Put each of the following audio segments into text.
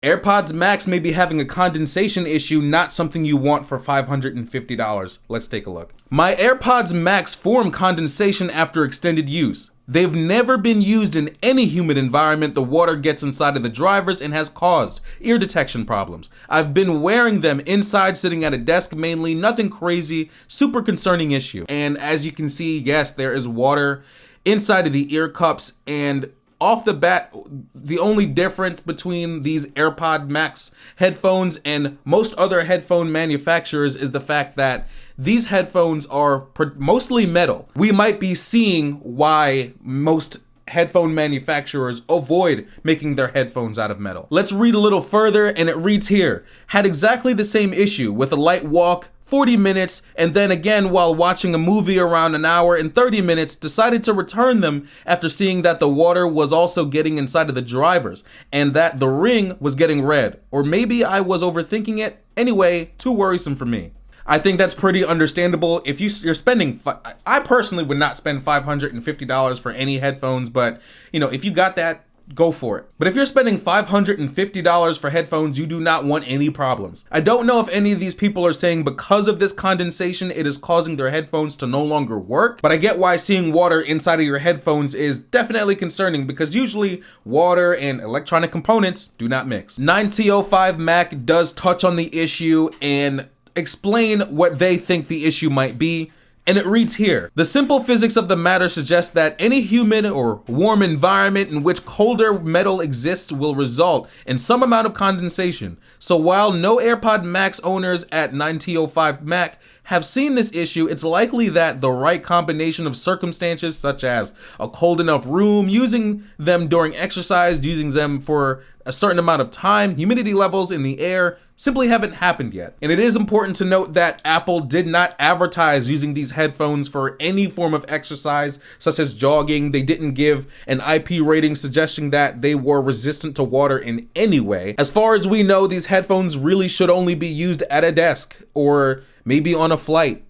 AirPods Max may be having a condensation issue, not something you want for $550. Let's take a look. My AirPods Max form condensation after extended use. They've never been used in any humid environment. The water gets inside of the drivers and has caused ear detection problems. I've been wearing them inside, sitting at a desk mainly, nothing crazy, super concerning issue. And as you can see, yes, there is water inside of the ear cups, and off the bat, the only difference between these AirPod Max headphones and most other headphone manufacturers is the fact that these headphones are mostly metal. We might be seeing why most headphone manufacturers avoid making their headphones out of metal. Let's read a little further, and it reads here: had exactly the same issue with a light walk, 40 minutes, and then again while watching a movie around an hour and 30 minutes, decided to return them after seeing that the water was also getting inside of the drivers and that the ring was getting red. Or maybe I was overthinking it. Anyway, too worrisome for me. I think that's pretty understandable. If you're spending, I personally would not spend $550 for any headphones, but if you got that, go for it. But if you're spending $550 for headphones, you do not want any problems. I don't know if any of these people are saying because of this condensation, it is causing their headphones to no longer work, but I get why seeing water inside of your headphones is definitely concerning, because usually water and electronic components do not mix. 9T05 Mac does touch on the issue and explain what they think the issue might be. And it reads here: the simple physics of the matter suggests that any humid or warm environment in which colder metal exists will result in some amount of condensation. So while no AirPod Max owners at 9T05 Mac have seen this issue, it's likely that the right combination of circumstances, such as a cold enough room, using them during exercise, using them for a certain amount of time, humidity levels in the air, simply haven't happened yet. And it is important to note that Apple did not advertise using these headphones for any form of exercise, such as jogging. They didn't give an IP rating suggesting that they were resistant to water in any way. As far as we know, these headphones really should only be used at a desk, or maybe on a flight,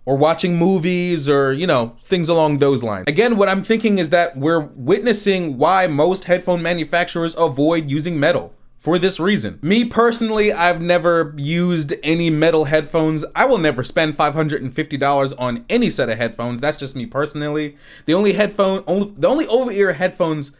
or watching movies, or things along those lines. Again, what I'm thinking is that we're witnessing why most headphone manufacturers avoid using metal. For this reason. Me personally, I've never used any metal headphones. I will never spend $550 on any set of headphones. That's just me personally. The only over-ear headphones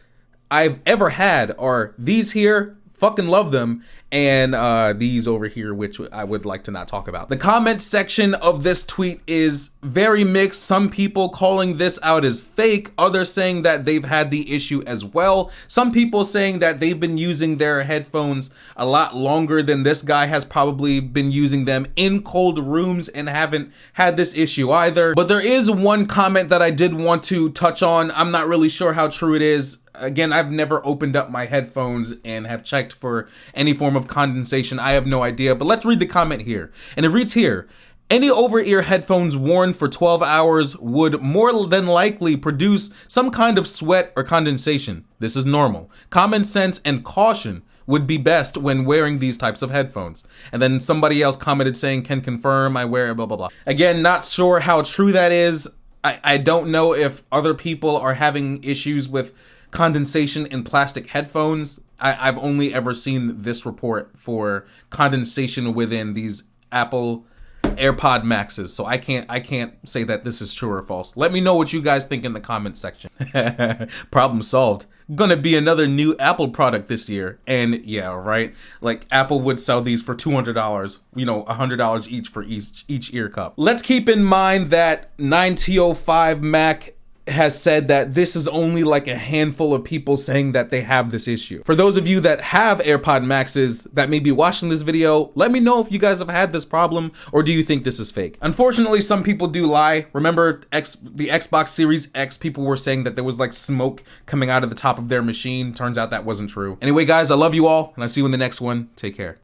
I've ever had are these here. Fucking love them. And these over here, which I would like to not talk about. The comment section of this tweet is very mixed. Some people calling this out as fake, others saying that they've had the issue as well. Some people saying that they've been using their headphones a lot longer than this guy has probably been using them in cold rooms and haven't had this issue either. But there is one comment that I did want to touch on. I'm not really sure how true it is. Again, I've never opened up my headphones and have checked for any form of condensation. I have no idea, but let's read the comment here. And it reads here: any over-ear headphones worn for 12 hours would more than likely produce some kind of sweat or condensation. This is normal. Common sense and caution would be best when wearing these types of headphones. And then somebody else commented saying, can confirm, I wear blah, blah, blah. Again, not sure how true that is. I don't know if other people are having issues with condensation in plastic headphones. I've only ever seen this report for condensation within these Apple AirPod Maxes, so I can't say that this is true or false. Let me know what you guys think in the comment section. Problem solved. Gonna be another new Apple product this year, and yeah, right, like Apple would sell these for $200, $100 each for each ear cup. Let's keep in mind that 9T05 Mac has said that this is only like a handful of people saying that they have this issue. For those of you that have AirPod Maxes that may be watching this video, let me know if you guys have had this problem, or do you think this is fake? Unfortunately, some people do lie. Remember the Xbox Series X, people were saying that there was like smoke coming out of the top of their machine. Turns out that wasn't true. Anyway, guys, I love you all, and I'll see you in the next one. Take care.